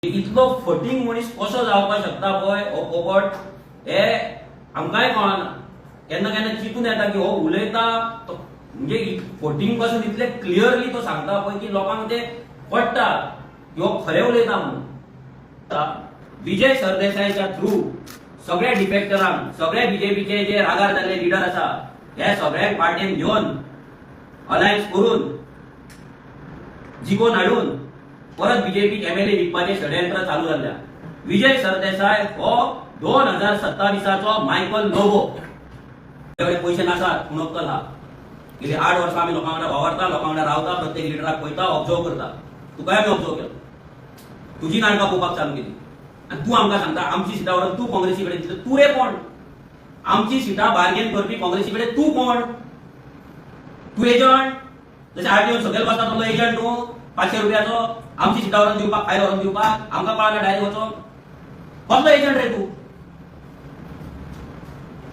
इतलो फटींग मनीस कसो जावपाक शकता पळय हो पोपट हे आमकांय कळना. केन्ना केन्ना चिंतून येता की हो उलयता म्हणजे फटींग कसो तितले क्लियरली तो सांगता पळय की लोकांक ते पडटा की हो खरें उलयता म्हणून. विजय सरदेसायच्या थ्रू सगळ्या डिफेक्टरांक सगळे बीजेपीचे जे रागार जाल्ले लिडर आसा हे सगळ्यांक पार्टीन घेवन अलायन्स करून जिखोवन हाडून परत बीजेपी एमएलए विकपाचे षडयंत्र चालू जाल्ल्या. विजय सरदेसाय हो 2027चो मायकल लोबो. पयशे नासात पूण अक्कल हा. गेली 8 वर्सां आमी लोकां वांगडा वावरता, लोकां वांगडा रावता, प्रत्येक लिडराक पळयता, ऑब्जर्व करता. तुकाय आमी ऑब्जर्व केलो. तुजी नाटकां पळोवपाक चालू केली आनी तूं आमकां सांगता आमची सिटां व्हरून तूं काँग्रेसी कडेन दितलो. तूं रे कोण? आमची सिटां बार्गेन करपी काँग्रेसी कडेन तूं कोण? तूं एजंट? जशें आरटीओ सकयल बसता तसलो एजंट तूं 500 रुपयाचो आमची सिटां व्हरून दिवपाक, भायर व्हरून दिवपाक आमकां कळना डायरेक्ट वचोन? कसलो एजंट रे तूं?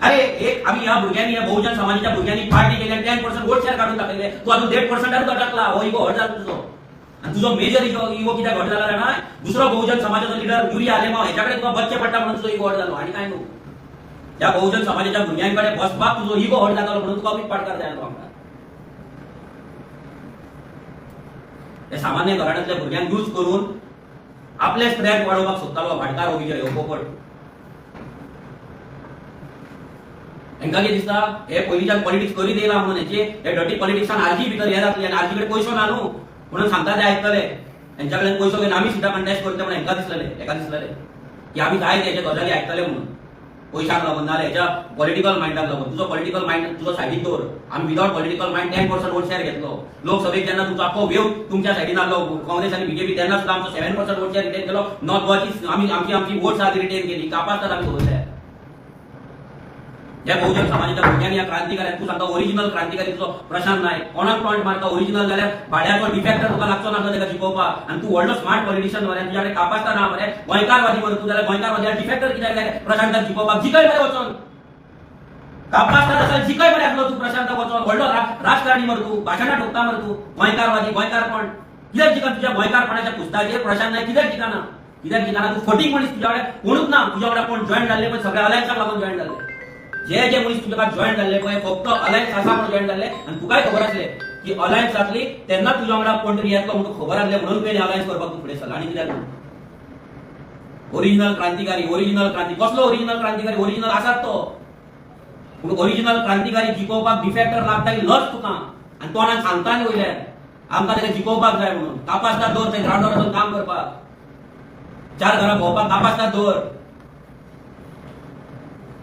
अरे एक आम्ही या भुरग्यांनी या बहुजन समाजाच्या भुरग्यांनी पार्टी केली आणि 10% वोट शेअर काढून टाकले. तू अजून 1.5% अटकला. हो इगो हट झाला तुझो. आणि तुझो मेजर इगो कित्याक हट झाला ना? दुसरो बहुजन समाजाचा लीडर युरी आले मग ह्याच्याकडे तुका बच्चे पडटा म्हणून तुझो इगो हट झालो. आणि काय नको या बहुजन समाजाच्या भुरग्यांकडे बसपाक तुझो इगो हट जातालो म्हणून तुका वीट पाडकार जाय आमकां. हे सामान्य घराण्यांतल्या भुरग्यांक यूज करून आपले स्ट्रेंथ वाडोवपाक सोदतालो भाटकार हो विजय हो पोपट. हेंका कितें दिसता हे पयलींच्यान पॉलिटिक्स करीत येयला म्हणून हे डर्टी पॉलिटिक्सान आरजी भितर हे जातले आनी आरजी कडेन पयसो ना न्हू म्हणून सांगता ते आयकतले. हेंच्या कडेन पयसो घेवन आमी सिटां कंटेस्ट करता म्हणून हेंका दिसलेले की आमी जाय तेचे गजाली आयकतले म्हणून. पयशांक लागून नाल्यार हेच्या पॉलिटिकल मायंडाक लागून. तुजो पॉलिटिकल मायंड तुजो सायडीक दवर. आमी without political mind 10% vote share घेतलो. लोकसभेक जेन्ना तुमचो आख्खो वेव तुमच्या सायडीन आसलो काँग्रेस आनी बीजेपी तेन्ना सुद्दां आमचो 7% वोट शेअर रिटेन केलो. नॉर्थ गोवाची आमची वोट सारकी रिटेन केली. कापासतात आमी दवरले. या बहुजन समाजाच्या भुरग्यांनी या क्रांतिकाऱ्यांक तू सांगता ओरिजिनल क्रांतिकारी तुजो प्रशांत नायक कोणाक टॉन्ट मारता ओरिजिनल जाल्यार भाड्याचो डिफेक्टर तुका लागचो ना तेका जिखोवपाक. आनी तू व्हडलो स्मार्ट पॉलिटिशियन मरे तुज्या कडेन कापासता ना मरे गोंयकारवादी मरे तू जाल्यार गोंयकारवादी डिफेक्टर कित्याक जाय प्रशांताक जिखोवपाक? जिखय मरे वचोन कापासता आसता जिखय मरे आसलो तू प्रशांताक वचोन. व्हडलो राजकारणी मरे तू भाशणां ठोकता मरे तू गोंयकारवादी गोंयकारपण कित्याक जिखा तुज्या गोंयकारपणाच्या पुस्ताचेर प्रशांत नायक कित्याक जिखाना? कित्याक जिखाना? तू फटींग मनीस तुज्या कडेन कोणूच ना. तुज्या वांगडा कोण जॉयन जाल्ले पण सगळे अलायन्साक लागून जॉयन जाल्ले. जे जे मनीस तुझ्या जॉईन झाले पळय फक्त अलायन्स आसा म्हणून जॉईन झाले आणि तुकाय खबर आसले की अलायन्स जातली तेन्ना तुज्या वांगडा कोण तरी येतलो म्हणून खबर आसले म्हणून तुवें अलायन्स करपाक तू फुडें सरला. आनी कित्याक ओरिजिनल क्रांतिकारी कसलो ओरिजिनल क्रांतिकारी? ओरिजिनल आसात तो पूण ओरिजिनल क्रांतिकारी जिखोवपाक डिफेक्टर लागता की लज तुका आनी तोंडान सांगता न्ही वयल्यान आमकां ताका जिखोवपाक जाय म्हणून. कापासतात दवर थंय ग्राउंडार वचून काम करपाक 4 घरां भोंवपाक कापासतात दवर.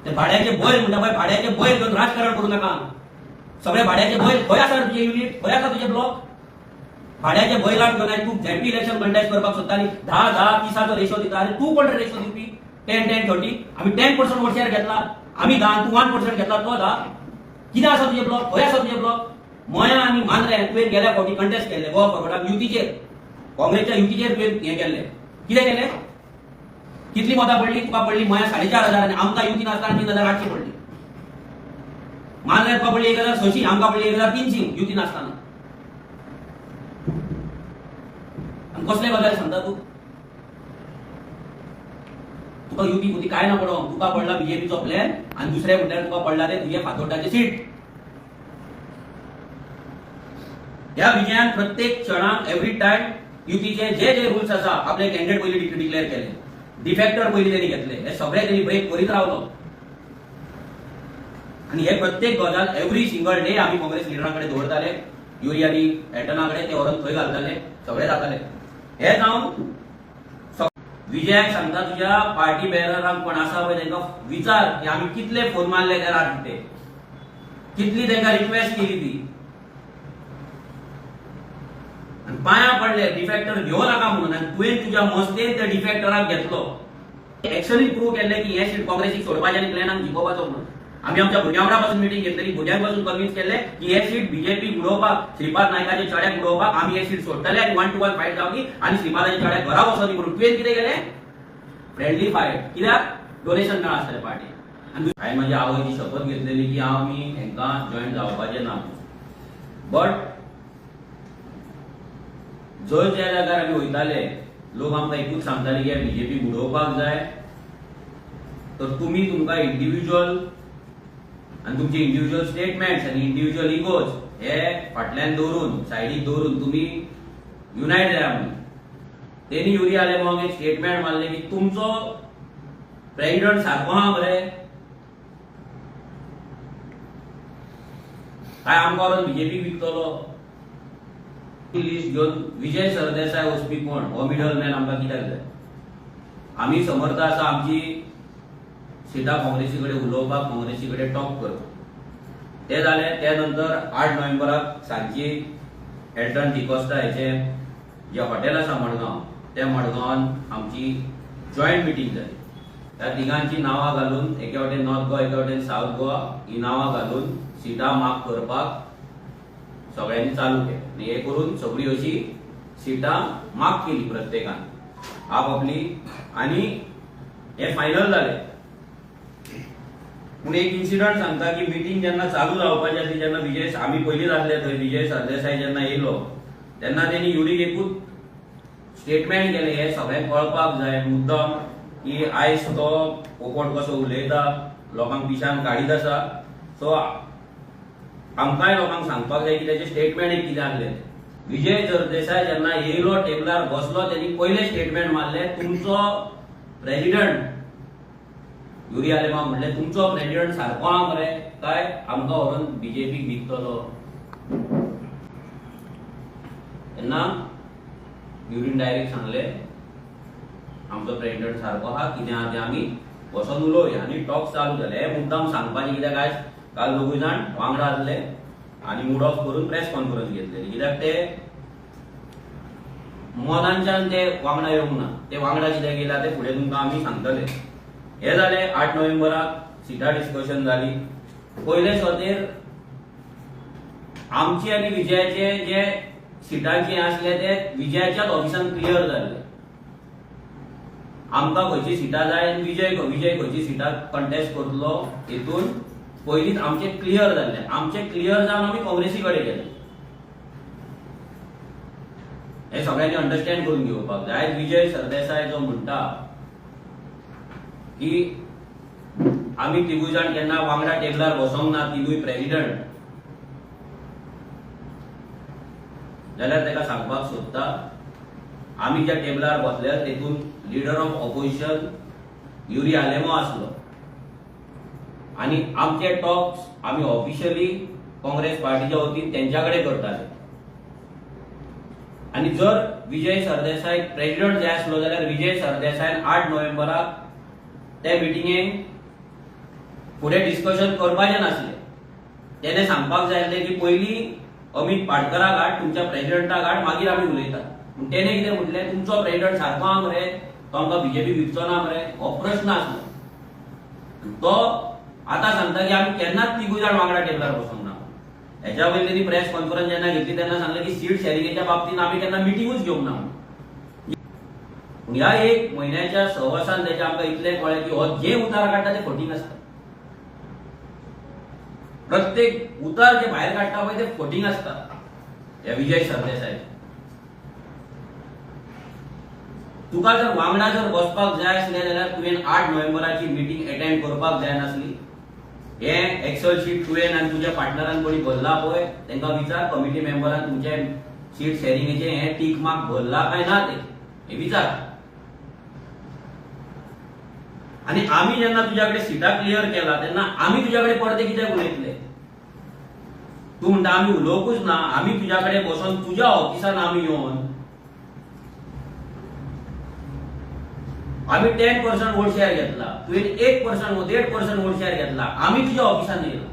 ते भाड्याचे बैल म्हणटा पळय भाड्याचे बैल घेवन राजकारण करू नका. सगळे भाड्याचे बैल खंय आसा तुझे युनिट? खंय आसा तुझे ब्लॉक? भाड्याचे बैलाक घेवन तू झेडपी इलेक्शन कंटेस्ट करपाक सोदता आनी 10-10-30 रेशो दिता. आनी तू कोण रेशो दिवपी? 10-10-30 आमी 10% वोट शेअर घेतला. आमी 10 तू 1% घेतला. तो 10 कितें आसा तुझे ब्लॉक? खंय आसा तुझे ब्लॉक? मया आनी मांद्रे तुवें गेल्या फावटी कंटेस्ट केल्ले गोवा फॉरवर्डाक युतीचेर काँग्रेसच्या युतीचेर तुवें हें केल्लें. कितें केलें? कितली मतां पडली? तुका पडली मया 4,500 आनी आमकां युतीन आसतना 3,800 पडली. मांद्रे तुका पडली 1,600 आमकां पडली 1,300 युतीन आसतना. आनी कसले गजाली सांगता तू? तुका युती कुती काय ना पडो. तुका पडला बीजेपीचो प्लॅन आनी दुसरे म्हणल्यार तुका पडला ते तुजे फातोड्डाचे सीट. ह्या विजयान प्रत्येक क्षणाक एव्हरी टायम युतीचे जे जे रूल्स आसा आपले कॅन्डिडेट पयलीं डिक्लेअर केले. डिफेक्टर पयलीं तेणी घेतले. हे सगळे तेणी ब्रेक करीत रावलो आनी हे प्रत्येक गजाल एव्हरी सिंगल डे आमी काँग्रेस लिडरांकडे दवरताले. युरी आनी एटना कडेन ते व्हरून थंय घालताले. सगळे जाताले. हे जावन विजयाक सांगता तुज्या पार्टी बेररांक कोण आसा पळय तांकां विचार की आमी कितले फोन मारले त्या राती कितली तांकां रिक्वेस्ट केली ती आनी पांयां पडले डिफेक्टर घेवं नाका म्हणून. आनी तुवें तुज्या मस्तेन त्या डिफेक्टराक घेतलो. एक्चुअली प्रूव्ह केल्ले की हे सीट काँग्रेसीक सोडपाचें आनी प्लॅनाक जिखोवपाचो म्हणून. आमी आमच्या भुरग्यां वांगडा पासून मिटींग घेतलेली. भुरग्यांक पासून कन्विन्स केल्ले की हे सीट बीजेपी उडोवपाक श्रीपाद नायकाचे चेड्याक उडोवपाक आमी हे सीट सोडटले आनी 1-to-1 फायट जावली आनी श्रीपादाच्या चेड्याक घरा वचोनी म्हणून. तुवें कितें केलें? Friendly fight. कित्याक? डोनेशन मेळ्ळा आसतलें पार्टी. आनी हांवें म्हाज्या आवयची शपथ घेतलेली की आमी हेंकां जॉयन जावपाचें ना. बट जंय ज्या जाग्यार आमी वयताले लोक आमकां एकूच सांगताले की बीजेपी बुडोवपाक जाय, तर तुमी तुमकां इंडिव्हिज्युअल आनी तुमचे इंडिव्हिज्युअल स्टेटमेंट्स आनी इंडिव्हिज्युअल इगोज हे फाटल्यान दवरून सायडीक दवरून तुमी युनायट जाया म्हणून. तेणी युरी आलेमांक एक स्टेटमेंट मारले की तुमचो प्रेसिडेंट सारको आहा मरे, काय आमकां व्हरून बीजेपी विकतलो. लिस्ट घेवन विजय सरदेसाय वचपी कोण हो मिडल मॅन आमकां कित्याक जाय. आमी समर्थ आसा आमची सिटां काँग्रेसी कडेन उलोवपाक, काँग्रेसी कडेन टॉक करपाक. ते जाले. त्या नंतर 8 नोव्हेंबराक सांजची एल्टन डिकोस्टा हेचे जे हॉटेल आसा मडगांव, त्या मडगांवान आमची जॉयंट मिटींग जाली. त्या तिगांची नांवां घालून एके वटेन नॉर्थ गोवा एके वटेन साउथ गोवा ही नांवां घालून सिटां माग करपाक सगळ्यांनी चालू केलें. आनी हे करून सगळी अशी सिटां माग केली प्रत्येकान आपआपली आनी हे फायनल जालें. पूण एक इन्सिडंट सांगता की मिटींग जेन्ना चालू जावपाची आसली, जेन्ना विजय आमी पयलींच आसले थंय, विजय सरदेसाय जेन्ना येयलो तेन्ना तेणी युरीक एकूच स्टेटमेंट केलें, हे सगळ्यांक कळपाक जाय मुद्दम की आयज तो पोपट कसो उलयता, लोकांक पिशान काडीत आसा. सो आमकांय लोकांक सांगपाक जाय की तेचे स्टेटमेंट एक कितें आसलें. विजय सरदेसाय जेन्ना येयलो टेबलार बसलो तेणी पयलें स्टेटमेंट मारलें, तुमचो प्रेसिडेंट युरी आलेमांक म्हणलें तुमचो प्रेसिडेंट सारको आहा मरे, काय आमकां व्हरून बीजेपीक विकतलो. तेन्ना युरीन डायरेक्ट सांगलें आमचो प्रेसिडेंट सारको आहा, कितें आहा तें आमी बसून उलोवया. आनी टॉक चालू जाले. हे मुद्दाम सांगपाचें कित्याक आयज काल दोगूय जाण वांगडा आसले आनी मूड ऑफ करून प्रेस कॉन्फरन्स घेतलेली. कित्याक ते मनांच्यान ते वांगडा येवंक ना. ते वांगडा कित्याक येयला ते फुडें तुमकां आमी सांगतले. हे जाले. 8 नोव्हेंबराक सिटा डिस्कशन जाली. पयले सर्तेर आमची आनी विजयाचे जे सिटांचे आसले ते विजयाच्याच ऑफिसान क्लियर जाल्ले. आमकां खंयची सिटां जाय आनी विजय खंयची सिटां कंटेस्ट करतलो हेतून पयलींच आमचे क्लियर जाल्ले. आमचे क्लियर जावन आमी काँग्रेसी कडेन गेले. हे सगळ्यांनी अंडरस्टँड करून घेवपाक जाय. आयज विजय सरदेसाय जो म्हणटा की आमी तिगूय जाण केन्ना वांगडा टेबलार बसोंक ना, तिगूय प्रेसिडेंट, जाल्यार तेका सांगपाक सोदता आमी ज्या टेबलार बसल्यात तेतून लिडर ऑफ ऑपोजिशन युरी आलेमो आसलो आनी आमचे टॉक्स आमी ऑफिशियली काँग्रेस पार्टीच्या वतीन तेंच्या कडेन करताले. आनी जर विजय सरदेसाय प्रेसिडेंट जाय आसलो जाल्यार विजय सरदेसायन 8 नोव्हेंबराक ते मिटिंगेक फुडें डिस्कशन करपाचें नासलें. तेणें सांगपाक जाय आसलें की पयलीं अमित पाटकराक हाड, तुमच्या प्रेसिडेंटाक हाड, मागीर आमी उलयता. पूण तेणें कितें म्हटलें, तुमचो प्रेसिडेंट सारको आहा मरे, तो आमकां बीजेपी विकचो ना मरे, हो प्रश्न आसलो. तो आतां सांगता की आमी केन्नाच तिगूय जाण वांगडा टेबलार बसोंक ना. हेच्या वयल्यान तेणी प्रेस कॉन्फरन्स जेन्ना घेतली तेन्ना सांगलें की सीट शेअरिंगेच्या बाबतींत आमी केन्ना मिटिंगूच घेवंक ना. ह्या 1 म्हयन्याच्या सहवासान तेचे आमकां इतलें कळ्ळें की हो जे उतार काडटा ते फटींग आसता. प्रत्येक उतार जे भायर काडटा पळय ते फटींग आसता. ह्या विजय सरदेसाय तुका जर वांगडा जर बसपाक जाय आसलें जाल्यार तुवें 8 नोव्हेंबराची मिटींग अटेंड करपाक जाय नासली. हे एक्सेल शीट तुवें आनी तुज्या पार्टनरान कोणी भरला पळय तेंकां विचार, कमिटी मेंबरान तुमचे सीट शेअरिंगेचे हे टीक मार्क भरला काय ना ते हे विचार. आनी आमी जेन्ना तुज्या कडेन सिटां क्लियर केला तेन्ना आमी तुज्या कडेन परते कित्याक उलयतले. तूं म्हणटा आमी उलोवंकूच ना. आमी तुज्या कडेन बसोन तुज्या ऑफिसान आमी येवन आमी 10% वोट शेअर घेतला, तुवें 1% 1.5% वोट शेअर घेतला. आमी तुज्या ऑफिसान येयला.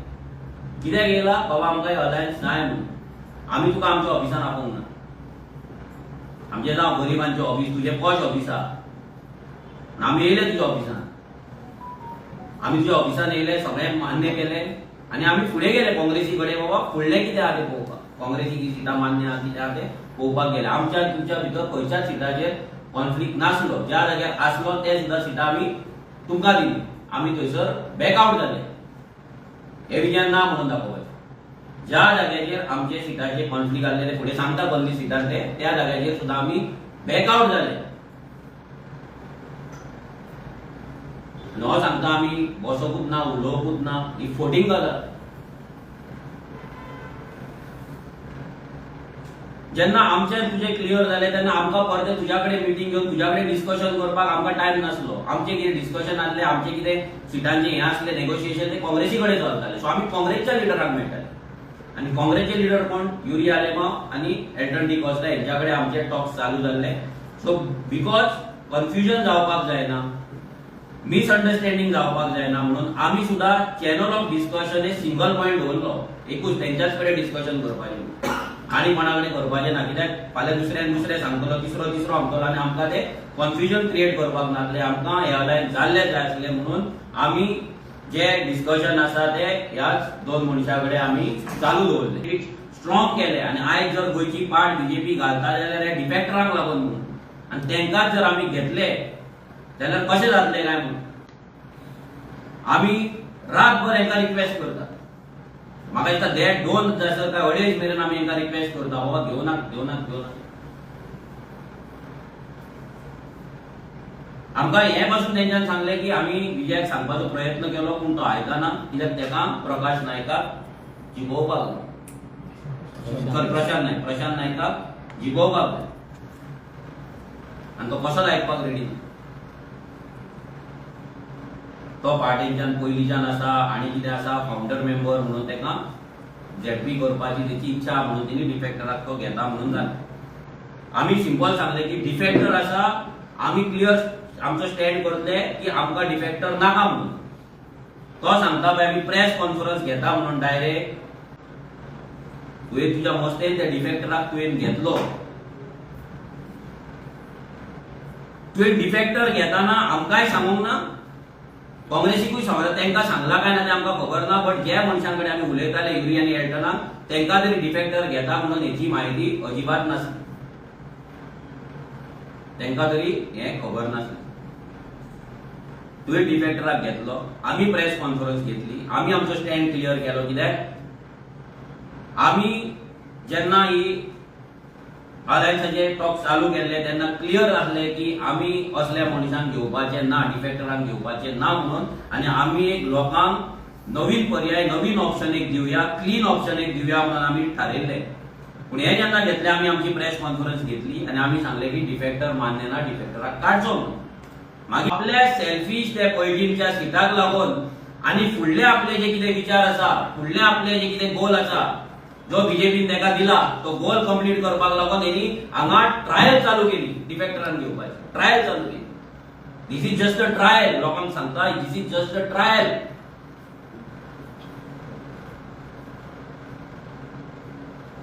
कित्याक येयला बाबा, आमकां अलायन्स नाय म्हणून. आमी तुका आमच्या ऑफिसान आपोवंक ना. आमचें नांव गरिबांचें ऑफिस, तुजें पॉश ऑफिस आहा. आमी येयले तुज्या ऑफिसान. आमी तुज्या ऑफिसान येयले, सगळें मान्य केलें आनी आमी फुडें गेले काँग्रेसी कडेन. बाबा फुडलें कितें आहा तें पळोवपाक, काँग्रेसीची सिटां मान्य आहा कितें आहा तें पळोवपाक गेले. आमच्या तुमच्या भितर खंयच्याच सिटाचेर कॉन्फ्लिक्ट नासलो. ज्या जाग्यार आसलो ते सुद्दां सिटां आमी तुमकां दिली. आमी थंयसर बॅकआउट जाले. हे विजयान ना म्हणून दाखोवपाचें. ज्या जाग्याचेर आमचे सिटाचे कॉन्फ्लिक्ट आसलेले फुडें सांगता कसली सिटां ते त्या जाग्याचेर सुद्दां आमी बॅकआउट जाले. हो सांगता आम्ही बसोकूच ना उलोवपूच ना ही फोटींग गजाल. जेन्ना आमचें तुजें क्लियर जालें तेन्ना आमकां परते तुज्या कडेन मिटींग घेवन तुज्या कडेन डिस्कशन करपाक आमकां टायम नासलो. आमचें कितें डिस्कशन आसलें, आमचें कितें सिटांचें हें आसलें नेगोशिएशन तें काँग्रेसी कडेन चलतालें. सो आमी काँग्रेसच्या लिडराक मेळटाले आनी काँग्रेसचे लिडर कोण युरी आलेमांव आनी एल्टन डी कॉस्टा हेंच्या कडेन आमचे टॉक्स चालू जाल्ले. सो बिकॉज कन्फ्युजन जावपाक जायना, मिसअंडरस्टँडिंग जावपाक जायना म्हणून आमी सुद्दां चॅनल ऑफ डिस्कशन हे सिंगल पॉयंट दवरलो. एकूच तेंच्याच कडेन डिस्कशन करपाचें आनी कोणा कडेन करपाचें ना. कित्याक फाल्यां दुसरें सांगतलो, तिसरो सांगतलो आनी आमकां ते कन्फ्युजन क्रिएट करपाक नासलें. आमकां हे लायन जाल्लें जाय आसलें म्हणून आमी जे डिस्कशन आसा ते ह्याच दोन मनशां कडेन आमी चालू दवरले, स्ट्रॉंग केले. आनी आयज जर गोंयची पार्ट बीजेपी घालता जाल्यार हे डिफेक्टरांक लागून म्हणून, आनी तेंकाच जर आमी घेतले जाल्यार कशें जातलें काय म्हणून आमी रातभर हेंकां रिक्वेस्ट करता. म्हाका दिसता देट 2 काय अडेज मेरेन आमी हेंकां रिक्वेस्ट करता, बाबा घेवनात. आमकां हे पासून तेंच्यान सांगलें की आमी विजयाक सांगपाचो प्रयत्न केलो पूण तो आयकना. कित्याक तेका प्रकाश नायकाक जिखोवपाक जाय. प्रशांत नायकाक जिखोवपाक जाय आनी तो कसोच आयकपाक रेडी ना. तो पार्टीच्यान पयलींच्यान आसा आनी कितें आसा, फावंडर मेंबर म्हणून तेका झेडपी करपाची तेची इच्छा म्हणून तिणी डिफेक्टराक तो घेता म्हणून जालें. आमी सिंपल सांगलें की डिफेक्टर आसा, आमी क्लियर आमचो स्टँड करतले की आमकां डिफेक्टर नाका म्हणून. तो सांगता पळय आमी प्रेस कॉन्फरन्स घेता म्हणून डायरेक्ट. तुवें तुज्या मस्तेन त्या डिफेक्टराक तुवें घेतलो. तुवें डिफेक्टर घेताना आमकांय सांगूंक ना, काँग्रेसीकूय सांगता, तेंकां सांगला काय ना तें आमकां खबर ना. बट ज्या मनशां कडेन आमी उलयताले युरी आनी एल्टनाक तेंकां तरी डिफेक्टर घेता म्हणून हेची म्हायती अजिबात नासली. तेंकां तरी हें खबर नासलें. तुवें डिफेक्टराक घेतलो, आमी प्रेस कॉन्फरन्स घेतली, आमी आमचो स्टँड क्लियर केलो. कित्याक आमी जेन्ना ही अलायन्साचे टॉक चालू केल्ले तेन्ना क्लियर आसलें की आमी असल्या मनशांक घेवपाचे ना, डिफेक्टरांक घेवपाचे ना म्हणून. आनी आमी एक लोकांक नवीन पर्याय, नवीन ऑप्शन एक दिवया, क्लीन ऑप्शन एक दिवया म्हणून आमी थारायल्लें. पूण हे जेन्ना घेतलें आमी आमची प्रेस कॉन्फरन्स घेतली आनी आमी सांगलें की डिफेक्टर मान्य ना, डिफेक्टराक काडचो म्हणून. मागीर आपल्या सेल्फिश ते पयलींच्या सिटाक लागून आनी फुडले आपले जे कितें विचार आसा, फुडले आपले जे कितें गोल आसा, जो बीजेपीन तेका दिला तो गोल कंप्लीट करपाक लागून हेणी हांगा ट्रायल चालू केली. डिफेक्टरांक घेवपाची ट्रायल चालू केली. दिस इज जस्ट अ ट्रायल. लोकांक सांगता दिस इज जस्ट अ ट्रायल.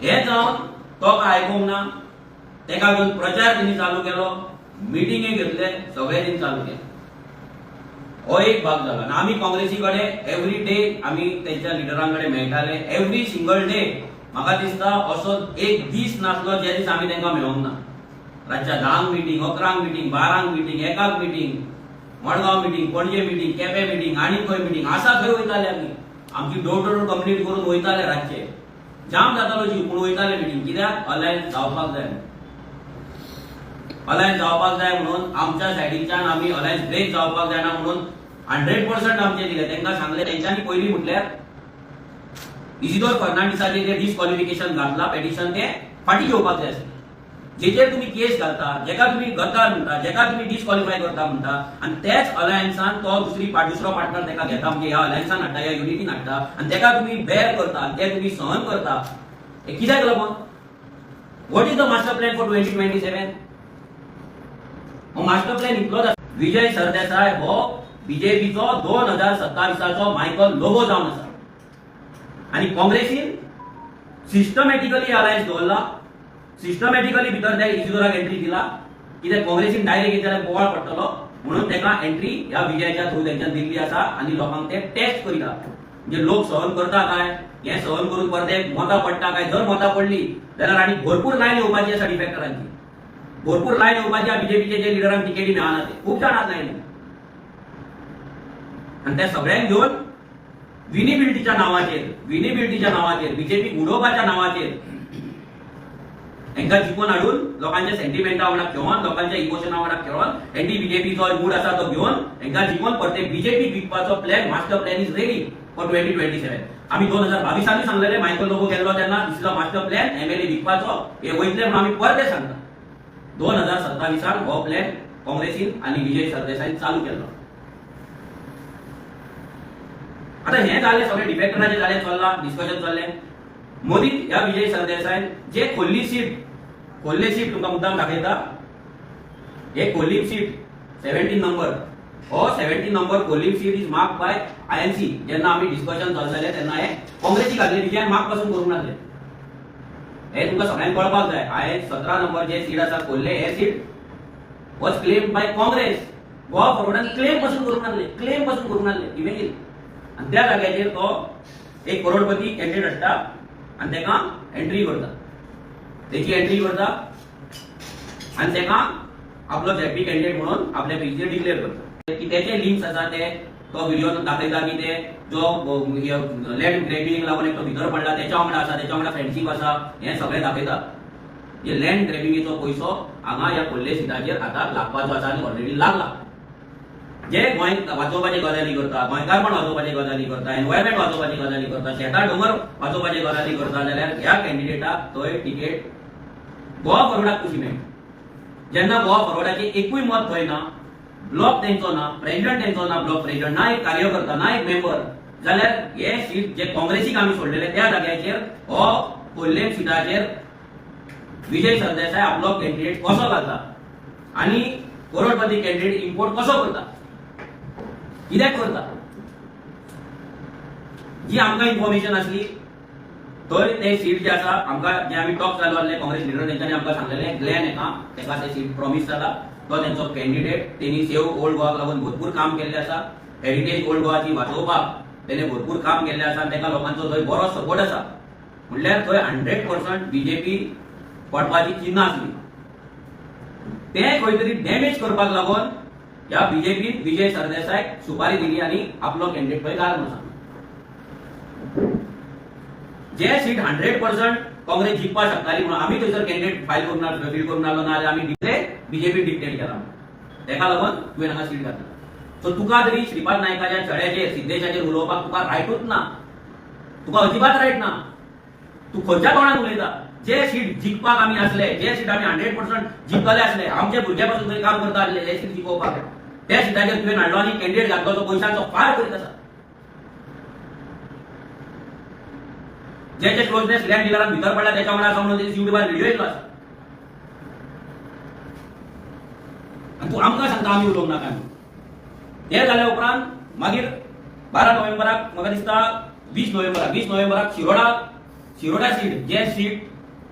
हे जावन तो काय आयकूंक ना. तेका घेवन प्रचार तेणी चालू केलो, मिटिंगे घेतले, सगळे तेणी चालू केले. हो एक भाग झाला. आनी आमी काँग्रेसी कडेन एवरी डे आमी तेंच्या लिडरां कडेन मेळटाले. एवरी सिंगल डे म्हाका दिसता असो एक दीस नासलो जे दीस आमी तेंकां मेळोंक ना. रातच्या 10 meeting, 11 meeting, 12 meeting, 1 meeting, Madgaon meeting, पणजे मिटींग, केपें मिटींग, आनी खंय मिटींग आसा थंय वयताले आमी. आमची डोर टू डोर कंप्लीट करून वयताले रातचे. जाम जातालो जीव पूण वयताले मिटींग. कित्याक अलायन्स जावपाक जाय. अलायन्स जावपाक जाय म्हणून आमच्या सायडीच्यान आमी अलायन्स ब्रेक जावपाक जायना म्हणून 100% आमचे दिले. तेंकां सांगलें, तेंच्यांनी पयलीं म्हटल्यार इजिदोर फर्नांडिसाचें जें डिस्क्वॉलिफिकेशन घातलां पेटिशन तें फाटीं घेवपाक जाय आसलें. जेचेर तुमी केस घालता, जेका तुमी गद्दार म्हणटा, जेका तुमी डिस्क्वॉलिफाय करता म्हणटा, आनी तेच अलायन्सान तो दुसरो पार्टनर तेका घेता, म्हणजे ह्या अलायन्सान हाडटा, ह्या युनिटीन हाडटा, आनी तेका तुमी बेर करता, ते तुमी सहन करता. हे कित्याक लागून? What is the master plan for 2027? हो मास्टर प्लॅन इतलोच आसा. विजय सरदेसाय हो बीजेपीचो 2027चो मायकल लोगो जावन आसा. आनी काँग्रेसीन सिस्टमॅटिकली अलायन्स दवरला, सिस्टमॅटिकली भितर त्या इजिदोराक एंट्री दिला. कित्याक काँग्रेसीन डायरेक्ट येत जाल्यार बोवाळ पडटलो म्हणून तेका एंट्री ह्या विजयाच्या थ्रू तेंच्यान दिल्ली आसा. आनी लोकांक ते टेस्ट करिता, म्हणजे लोक सहन करता काय, हे सहन करून परते मतां पडटा काय. जर मतां पडली जाल्यार आनी भरपूर लायन येवपाची आसा डिफेक्टरांची. भरपूर लायन येवपाची आसा. बीजेपीचे जे लिडरांक टिकेटी मेळना ते खूब जाण आसा लायन. आनी त्या सगळ्यांक घेवन विनिबिलिटीच्या नावाचेर बीजेपी उडोवपाच्या नावाचेर हांकां जिखून हाडून लोकांच्या सेंटिमेंटा वांगडा खेळोन लोकांच्या इमोशना वांगडा खेळोन एंटी बीजेपी जो मूड आसा तो घेवन हांकां जिखून परते बीजेपी विकपाचो plan master plan is ready for 2027. आमी 2022 सांगलेले मायकल लोबो गेल्लो तेन्ना दिसलो मास्टर प्लॅन एमएलए विकपाचो हे वयतले म्हणून आमी परते सांगता. 2027 हो प्लॅन काँग्रेसीन आनी विजय सरदेसाईन चालू केलो. आता हे जाले सगळे डिफेक्टराचे जाले चल्ला डिस्कशन चल्ले. मोदी ह्या विजय सरदेसाईन जे खोल्ली सीट तुमकां मुद्दाम दाखयता. हे खोल्ली सीट 17 नंबर हो 17 नंबर खोल्ली seat is mark bye INC. जेन्ना आमी डिस्कशन चलताले तेन्ना हे काँग्रेसी घातले विजयान मार्क पासून करूंक नासले. हे तुमकां सगळ्यांक कळपाक जाय. हांवें 17 नंबर जे सीट आसा खोल्ले हे seat was claim by Congress. Goa फॉरवर्डान क्लेम पासून करूंक नासले इमेजीन. आणि त्या जाग्याचेर तो एक करोडपती कॅन्डिडेट हाडटा आणि तेका एंट्री करता. तेची एंट्री करता आणि तेका आपलो झॅपी कॅन्डिडेट म्हणून आपल्या पिचेर डिक्लेअर करता. की तेचे लिंक्स आसा ते तो व्हिडिओ दाखयता की ते जो लँड ग्रॅबिंग लागून एक तो भितर पडला तेच्या वांगडा आसा, तेच्या वांगडा फ्रेंडशीप आसा, हे सगळे दाखयता. हे लँड ग्रॅबिंगेचो पयसो हांगा ह्या खोल्ले सीटाचेर आतां लागपाचो आसा आनी ऑलरेडी लागला. जे गोंय वाचोवपाचे गजाली करता, गोंयकारपण वाचोवपाचे गजाली करता, एनवायरमेंट वाचोवपाची गजाली करता, शेतां डोंगर वाचोवपाचे गजाली करता जाल्यार ह्या कॅन्डिडेटाक थंय टिकेट गोवा फॉरवर्डाक कशी मेळटा. जेन्ना गोवा फॉरवर्डाचे एकूय मत थंय ना, ब्लॉक तेंचो ना, प्रेसिडेंट तेंचो ना, ब्लॉक प्रेसिडेंट ना, एक कार्यकर्ता ना, एक मेंबर, जाल्यार हे सीट जे काँग्रेसीक आमी सोडलेले त्या जाग्याचेर हो खोल्ले सीटाचेर विजय सरदेसाय आपलो कॅन्डिडेट कसो घालता आनी करोडपती कॅन्डिडेट इम्पोर्ट कसो करता, कित्याक करता. जी आमकां इन्फॉर्मेशन आसली थंय ते सीट जे आसा आमकां जे आमी टॉक चालू आसले काँग्रेस लिडर तेंच्यांनी आमकां सांगलेले ग्लॅन एका तेका ते सीट प्रॉमिस जाला. तो तेंचो कॅन्डिडेट. तेणी सेव ओल्ड गोवाक लागून भरपूर काम केल्ले आसा. हेरिटेज ओल्ड गोवाची वाचोवपाक तेणे भरपूर काम केल्ले आसा. तेका लोकांचो थंय बरो सपोर्ट आसा. म्हणल्यार थंय 100% बीजेपी पडपाची चिन्ह आसली. ते खंय तरी डॅमेज करपाक लागून ह्या बीजेपी विजय सरदेसायक सुपारी दिली आणि आपलो कॅन्डिडेट थंय घाल म्हणून सांगलो. जे सीट 100% काँग्रेस जिखपाक शकताली म्हणून आमी थंयसर कॅन्डिडेट फायल करून आलो ना जाल्यार आमी बीजेपी डिक्टेट केला. तेका लागून तुवें हांगा सीट घातला. सो तुका तरी श्रीपाद नायकाच्या चेड्याचेर सिद्धेशाचेर उलोवपाक तुका रायटूच ना. तुका अजिबात रायट ना. तू खंयच्या तोंडान उलयता. जे सीट जिखपाक आमी आसले, जे सीट आमी 100% जिखतले आसले, आमचे भुरगे पासून थंय काम करता आसले हे सीट जिखोवपाक, त्या सीटाचेर तुवें हाडलो आनी कॅन्डिडेट घातलो तो पयशांचो फार करीत आसा. जे क्लोजनेस लँड डिलरान भितर पडला त्याच्या वांगडा आसा म्हणून युट्यूबार व्हिडिओ येयलो आसा. आनी तूं आमकां सांगता आमी उलोवंक नाका. हे जाल्या उपरांत मागीर 12 नोव्हेंबराक म्हाका दिसता 20 नोव्हेंबराक शिरोडा सीट जे सीट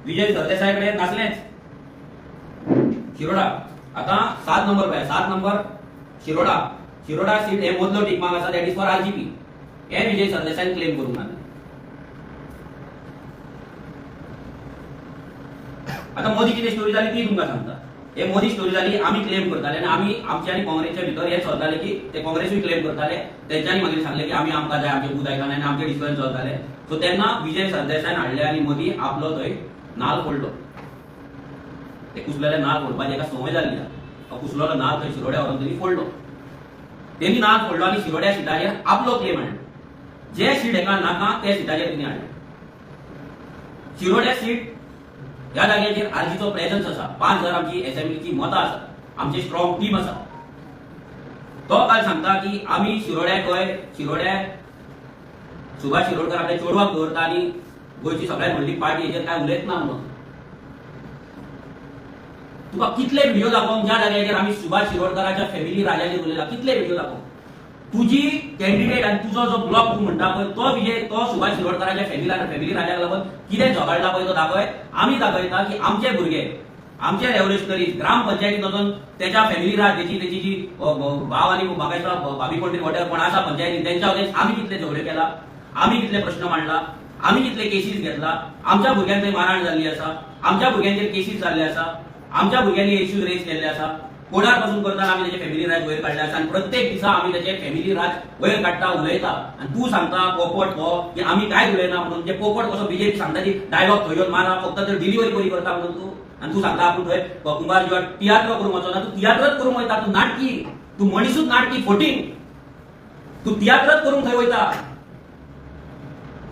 विजय सरदेसाय कडेन नासलेंच. शिरोडा आतां 7 नंबर शिरोडा सीट हे मदलो टिकमार्क आसा दॅट इज फॉर आरजीपी. हे विजय सरदेसायन क्लेम करूंक ना. आता मोदी कितें स्टोरी जाली ती तुमकां सांगता. हे मोदी स्टोरी जाली आमी क्लेम करताले आनी आमी आमचे आनी काँग्रेसच्या भितर हे चलताले की ते काँग्रेसूय क्लेम करताले. तेंच्यांनी मागीर सांगले की आमी आमकां जाय आमचे बूथ आयकना आनी आमचे डिस्कशन चलताले. सो तेन्ना विजय सरदेसायन हाडले आनी मोदी आपलो थंय नाल फोडलो. ते कुसलेले नाल फोडपाची एका संवय जाल्ली आसा. कुसलेलो नाल थंय शिरोड्या व्हरून तेणी फोडलो. तेणी नाल फोडलो आनी शिरोड्या सिटाचेर आपलो क्लेम हाडलो. जे सीट हेका नाका ते सिटाचेर तेणी हाडले. शिरोड्या सीट ह्या जाग्याचेर आरजीचो प्रेझन्स आसा. 5000 आमची असेंब्लीची मतां आसा. आमची स्ट्रॉंग टीम आसा. तो काल सांगता की आमी शिरोड्या सुभाष शिरोडकर आपल्या चेडवाक दवरता आनी गोंयची सगळ्यात व्हडली पार्टी हेचेर काय उलयत ना म्हणून. तुका कितले व्हिडिओ दाखोवंक ज्या जाग्याचेर आमी सुभाष शिरोडकराच्या फॅमिली राजाचेर उलयला कितले व्हिडिओ दाखोवंक. तुजी कॅन्डिडेट आनी तुजो जो ब्लॉक तूं म्हणटा पळय तो सुभाष शिरोडकराच्या फॅमिली राजाक लागून कितें झगडला पळय तो दाखय. आमी दाखयता की आमचे भुरगे आमचे रेव्होल्युशनरीज ग्रामपंचायतीन वचून त्याच्या फॅमिली राज तेची जी भाव आनी म्हाका भाभी कोण वॉटर कोण आसा पंचायतीन तेंच्या वगैरे आमी कितले झगडे केला, आमी कितले प्रश्न मांडला, आमी कितले केसीस घेतला. आमच्या भुरग्यांक थंय मारहाण जाल्ली आसा, आमच्या भुरग्यांचेर केसीस जाल्ले आसा, आमच्या भुरग्यांनी इश्यूज रेज केल्ले आसा. कोणार पासून करताना आम्ही त्याचे फॅमिली राज वयर काढले आसा आणि प्रत्येक दिसा आम्ही त्याचे फॅमिली राज वयर काढता उलयता आणि तू सांगता पोपट हो की आम्ही काय उलयना म्हणून. जे पोपट कसो बीजेपी सांगता की डायलॉग थंय मारा फक्त तर डिलिव्हरी बरी करता म्हणून तू. आणि तू सांगता आपण थंय कुंभार जेव्हा तियात्र करूंक वचो ना, तू तियात्रच करूंक वयता, तू नाटकी, तू मनीसूच नाटकी फोटींग, तू तियात्रच करूंक थंय वयता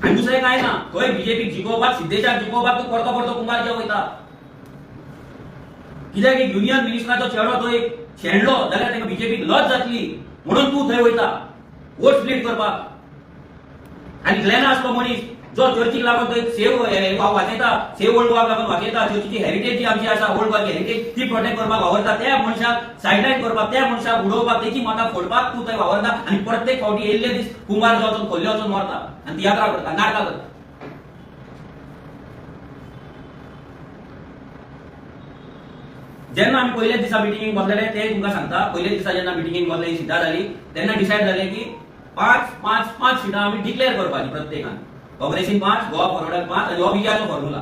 आणि दुसरें काय ना. थंय बीजेपी जिखोवपाक सिद्धेशाक जिखोवपाक तू परतो परतो कुंभार जेव्हा वयता. कित्याक एक युनियन मिनिस्टराचो चेडो थंय शेणलो जाल्यार ताका बीजेपीक लज जातली म्हणून तू थंय वयता वोट स्प्लिट करपाक. आनी ग्लेना असलो मनीस जो चर्चीक लागून थंय सेव वाचयता, सेव ओल्ड गोवा लागून वाचयता, चर्चीची हेरिटेज जी आमची आसा ओल्ड गोवाची हेरिटेज ती प्रोटेक्ट करपाक वावरता, त्या मनशाक सायडलायन करपाक, त्या मनशाक उडोवपाक, तेची मतां फोडपाक तू थंय वावरता. आनी प्रत्येक फावटी येयल्ले दीस कुंभार जो वचून खोल्ले वचून मरता आनी तियात्रां करता, नाटकां करता. जेन्ना आमी पयल्या दिसा मिटिंगेक बसलेले ते तुमकां सांगता. पयल्या दिसा जेन्ना मिटिंगेक बसले ही सिद्धां जाली तेन्ना डिसायड जालें की 5 सिटां आमी डिक्लेअर करपाची प्रत्येकान. काँग्रेसीन 5, गोवा फॉरवर्डाक 5 आनी हो विजयाचो फॉर्म्युला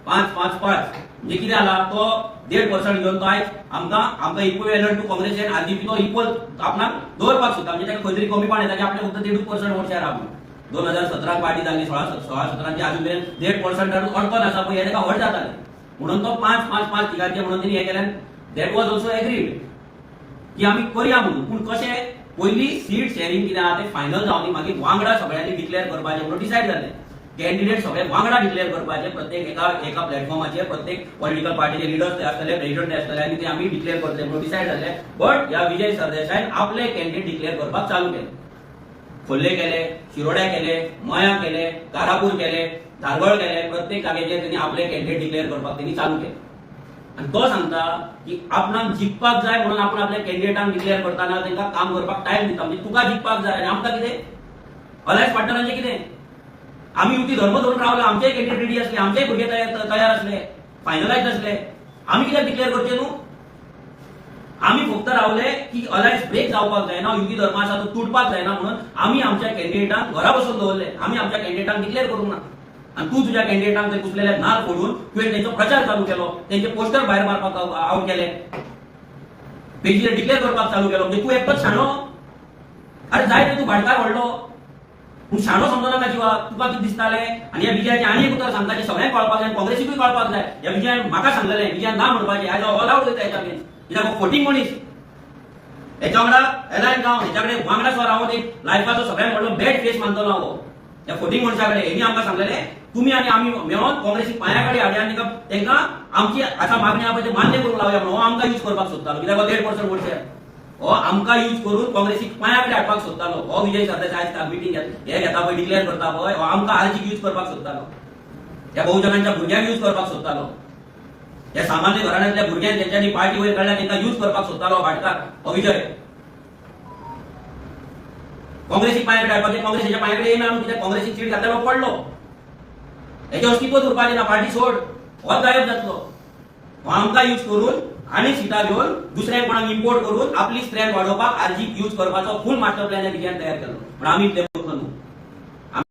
5-5-5. म्हणजे कितें जाला तो 1.5% घेवन तो आयज आमकां equivalent to Congress and RGP तो इक्वल आपणाक दवरपाक सोदता. म्हणजे ताका खंय तरी कमीपण येता की आपले फक्त 1.5% वोट शेअर आहा. 2017 पार्टी जाल्ली 16-17 अजून मेरेन 1.5% अडकून आसा पळय हे ताका व्हड जातालें म्हणून तो 5-5-5 तिगांचे म्हणून तेणी हें केलें. दॅट वॉज ऑल्सो एग्रीड की आमी करया म्हणून. पूण कशें पयली सीट शेअरिंग कितें आहा तें फायनल जावनी मागीर वांगडा सगळ्यांनी डिक्लेअर करपाचें म्हणून डिसायड जालें. कॅन्डिडेट सगळे वांगडा डिक्लेअर करपाचे प्रत्येक एका प्लॅटफॉर्माचेर. प्रत्येक पॉलिटिकल पार्टीचे लिडर्स ते आसतले, प्रेसिडेंट ते आसतले आनी ते आमी डिक्लेअर करतले म्हणून डिसायड जालें. बट ह्या विजय सरदेसायन आपले कॅन्डिडेट डिक्लेअर करपाक चालू केले. खोर्ले केले, शिरोड्या केले, मया केले, कारापूर केले, धारगळ केले. प्रत्येक जागेचेर त्यांनी आपले कॅन्डिडेट डिक्लेअर करपाक त्यांनी चालू केले. आणि तो सांगता की आपणाक जिखपाक जाय म्हणून आपण आपल्या कॅन्डिडेटांक डिक्लेअर करताना तांकां काम करपाक टायम दिता. म्हणजे तुका जिखपाक जाय आनी आमकां कितें अलायन्स पार्टनरांचें कितें. आमी युती धर्म धरून रावले, आमचेय कॅन्डिडेट रेडी असले, आमचेय भुरगे तयार असले, फायनलायज असले, आमी कित्याक डिक्लेअर करचें न्हू. आमी फक्त रावले की अलायन्स ब्रेक जावपाक जायना, युती धर्म आसा तो तुटपाक जायना म्हणून आमी आमच्या कॅन्डिडेटांक घरा बसून दवरले. आमी आमच्या कॅन्डिडेटांक डिक्लेअर करूंक ना. आणि तू तुझ्या कॅन्डिडेटांक ते कुसलेले नाल फोडून तुवें तेंचो प्रचार चालू केलो, तेंचे पोस्टर भायर मारपाक आउट केले, पेजीर डिक्लेअर करपाक चालू केलो. म्हणजे तू एकटोच शाणो. अरे जाय ते तू भाटकार व्हडलो पूण शाणो समजना जिवा. तुका कितें दिसतालें. आनी ह्या विजयाचें आनी एक उतर सांगता की सगळ्यांक कळपाक जाय, काँग्रेसीकूय कळपाक जाय. ह्या विजयान म्हाका सांगलेलें विजयान ना म्हणपाचें, आयज ऑल आउट वयता हेच्या अगेन्स्ट. कित्याक फोटींग मनीस हेच्या वांगडा एलायन जावन हेच्या कडेन वांगडा सुद्दां रावन एक लायफाचो सगळ्यांत व्हडलो बॅड फेस मानतलो हांव ह्या फोटींग मनशा कडेन. हेणी आमकां सांगलेलें तुम्ही आनी आमी मेळोन काँग्रेसीक पांया कडेन हाडया आनी तांकां आमची आसा मागणी आहा पळय ते मान्य करूंक लावया म्हणून हो आमकां यूज करपाक सोदतालो. कित्याक 1.5% वोट शेअर हो आमकां यूज करून काँग्रेसीक पांया कडेन हाडपाक सोदतालो. हो विजय सरदेसाय आयज मिटींग हे घेता पळय डिक्लेअर करता पळय हो आमकां आरजीक यूज करपाक सोदतालो. ह्या बहुजनांच्या भुरग्यांक यूज करपाक सोदतालो. ह्या सामान्य घराण्यांतल्या भुरग्यांक तेंच्यांनी पार्टी वयर काडल्या तांकां यूज करपाक सोदतालो भाटकार हो विजय. काँग्रेसीक पांया कडेन हाडपाक काँग्रेसीच्या पांया कडेन येयना न्हू. कित्याक काँग्रेसीक सीट घातल्यार पडलो. हेचे अस्तित्वच उरपाचें ना. पार्टी सोड होच गायब जातलो. हो आमकां यूज करून आनी सिटां घेवन दुसऱ्या कोणाक इम्पोर्ट करून आपली स्ट्रेंथ वाडोवपाक आरजीक यूज करपाचो फूल मास्टर प्लॅन ह्या विजयान तयार केलो. पण आमी